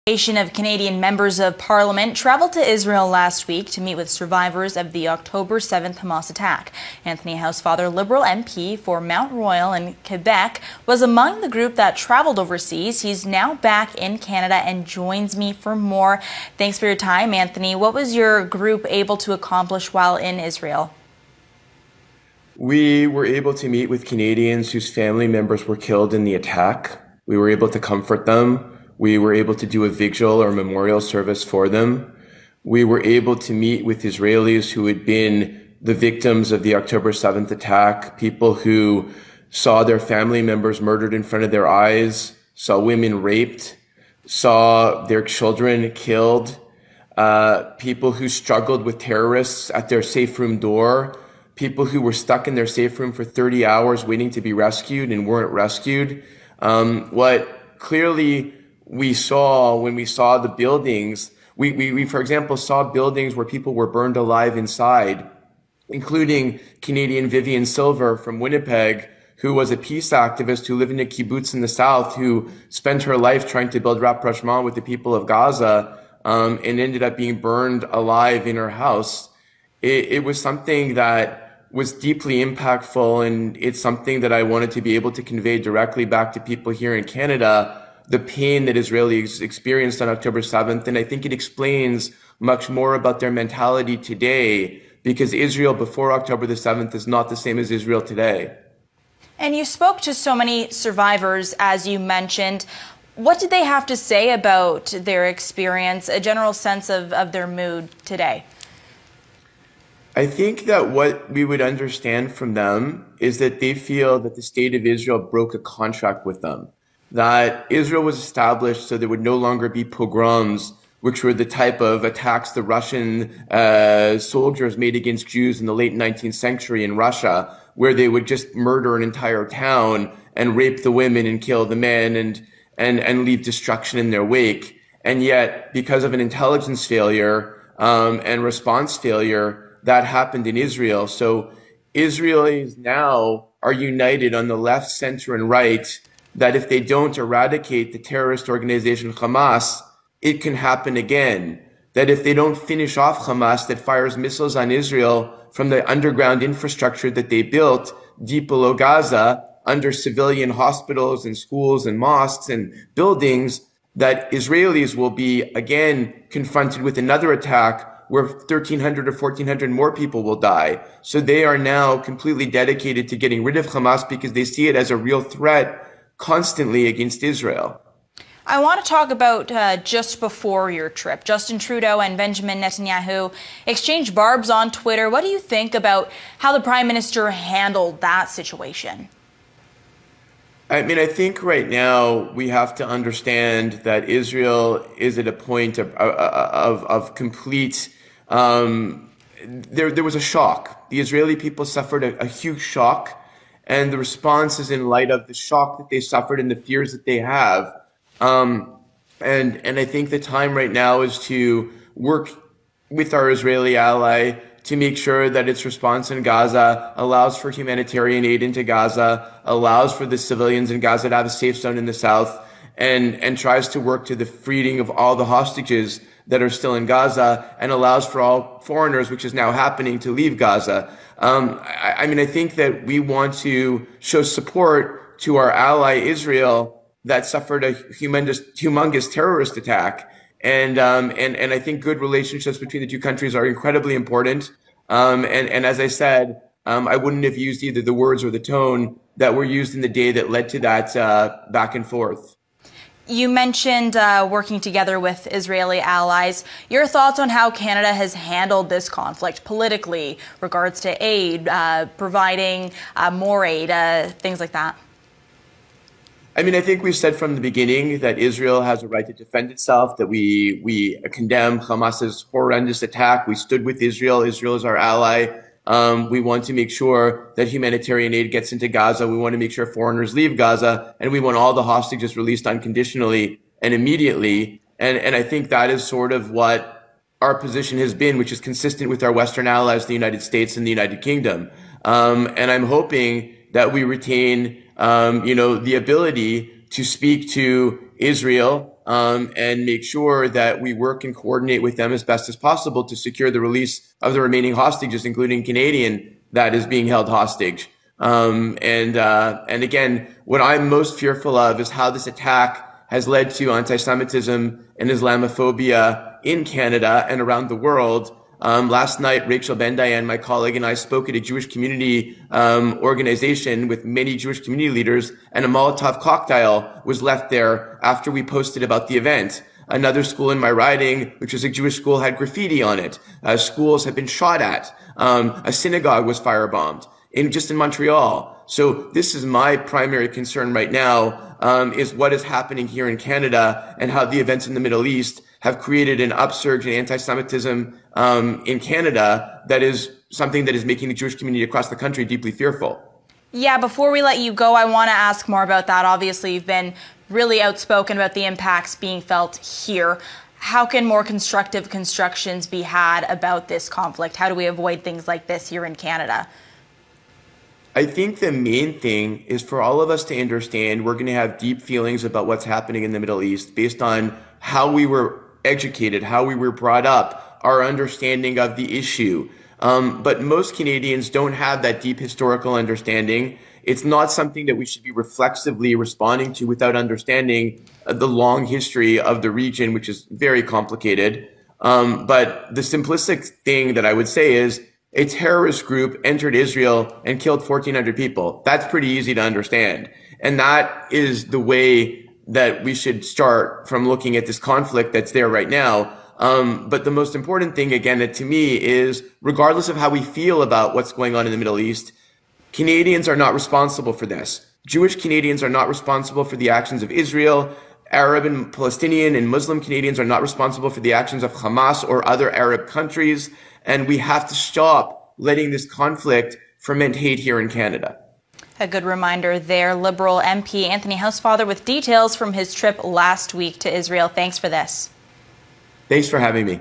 A delegation of Canadian members of parliament traveled to Israel last week to meet with survivors of the October 7th Hamas attack. Anthony Housefather, Liberal MP for Mount Royal in Quebec, was among the group that traveled overseas. He's now back in Canada and joins me for more. Thanks for your time, Anthony. What was your group able to accomplish while in Israel? We were able to meet with Canadians whose family members were killed in the attack. We were able to comfort them. We were able to do a vigil or memorial service for them. We were able to meet with Israelis who had been the victims of the October 7th attack, people who saw their family members murdered in front of their eyes, saw women raped, saw their children killed, people who struggled with terrorists at their safe room door, people who were stuck in their safe room for 30 hours waiting to be rescued and weren't rescued. What clearly we saw when we saw the buildings, we for example, saw buildings where people were burned alive inside, including Canadian Vivian Silver from Winnipeg, who was a peace activist who lived in a kibbutz in the south, who spent her life trying to build rapprochement with the people of Gaza, and ended up being burned alive in her house. It was something that was deeply impactful, and it's something that I wanted to be able to convey directly back to people here in Canada, the pain that Israelis experienced on October 7th. And I think it explains much more about their mentality today, because Israel before October the 7th is not the same as Israel today. And you spoke to so many survivors, as you mentioned. What did they have to say about their experience, a general sense of their mood today? I think that what we would understand from them is that they feel that the state of Israel broke a contract with them, that Israel was established so there would no longer be pogroms, which were the type of attacks the Russian soldiers made against Jews in the late 19th century in Russia, where they would just murder an entire town and rape the women and kill the men and leave destruction in their wake. And yet, because of an intelligence failure and response failure, that happened in Israel. So Israelis now are united on the left, center, and right, that if they don't eradicate the terrorist organization Hamas, it can happen again. That if they don't finish off Hamas that fires missiles on Israel from the underground infrastructure that they built deep below Gaza, under civilian hospitals and schools and mosques and buildings, that Israelis will be again confronted with another attack where 1,300 or 1,400 more people will die. So they are now completely dedicated to getting rid of Hamas because they see it as a real threat constantly against Israel. I want to talk about just before your trip. Justin Trudeau and Benjamin Netanyahu exchanged barbs on Twitter. What do you think about how the Prime Minister handled that situation? I mean, I think right now we have to understand that Israel is at a point of complete, there was a shock. The Israeli people suffered a huge shock, and the response is in light of the shock that they suffered and the fears that they have. And I think the time right now is to work with our Israeli ally to make sure that its response in Gaza allows for humanitarian aid into Gaza, allows for the civilians in Gaza to have a safe zone in the south, and tries to work to the freeing of all the hostages that are still in Gaza, and allows for all foreigners, which is now happening, to leave Gaza. I mean, I think that we want to show support to our ally Israel that suffered a humongous terrorist attack. And I think good relationships between the two countries are incredibly important. And as I said, I wouldn't have used either the words or the tone that were used in the day that led to that back and forth. You mentioned working together with Israeli allies. Your thoughts on how Canada has handled this conflict politically, regards to aid, providing more aid, things like that? I mean, I think we've said from the beginning that Israel has a right to defend itself, that we condemn Hamas's horrendous attack. We stood with Israel. Israel is our ally. We want to make sure that humanitarian aid gets into Gaza. We want to make sure foreigners leave Gaza, and we want all the hostages released unconditionally and immediately. And I think that is sort of what our position has been, which is consistent with our Western allies, the United States and the United Kingdom. And I'm hoping that we retain the ability to speak to Israel and make sure that we work and coordinate with them as best as possible to secure the release of the remaining hostages, including Canadian that is being held hostage. And again, what I'm most fearful of is how this attack has led to anti-Semitism and Islamophobia in Canada and around the world. Last night, Rachel Ben-Dayan, my colleague, and I spoke at a Jewish community organization with many Jewish community leaders, and a Molotov cocktail was left there after we posted about the event. Another school in my riding, which was a Jewish school, had graffiti on it. Schools have been shot at. A synagogue was firebombed just in Montreal. So this is my primary concern right now, is what is happening here in Canada and how the events in the Middle East have created an upsurge in anti-Semitism in Canada that is something that is making the Jewish community across the country deeply fearful. Yeah, before we let you go, I want to ask more about that. Obviously, you've been really outspoken about the impacts being felt here. How can more constructive constructions be had about this conflict? How do we avoid things like this here in Canada? I think the main thing is for all of us to understand we're going to have deep feelings about what's happening in the Middle East based on how we were educated, how we were brought up, our understanding of the issue. But most Canadians don't have that deep historical understanding. It's not something that we should be reflexively responding to without understanding the long history of the region, which is very complicated. But the simplistic thing that I would say is a terrorist group entered Israel and killed 1,400 people. That's pretty easy to understand. And that is the way that we should start from looking at this conflict that's there right now. But the most important thing, again, to me is regardless of how we feel about what's going on in the Middle East, Canadians are not responsible for this. Jewish Canadians are not responsible for the actions of Israel. Arab and Palestinian and Muslim Canadians are not responsible for the actions of Hamas or other Arab countries. And we have to stop letting this conflict ferment hate here in Canada. A good reminder there. Liberal MP Anthony Housefather with details from his trip last week to Israel. Thanks for this. Thanks for having me.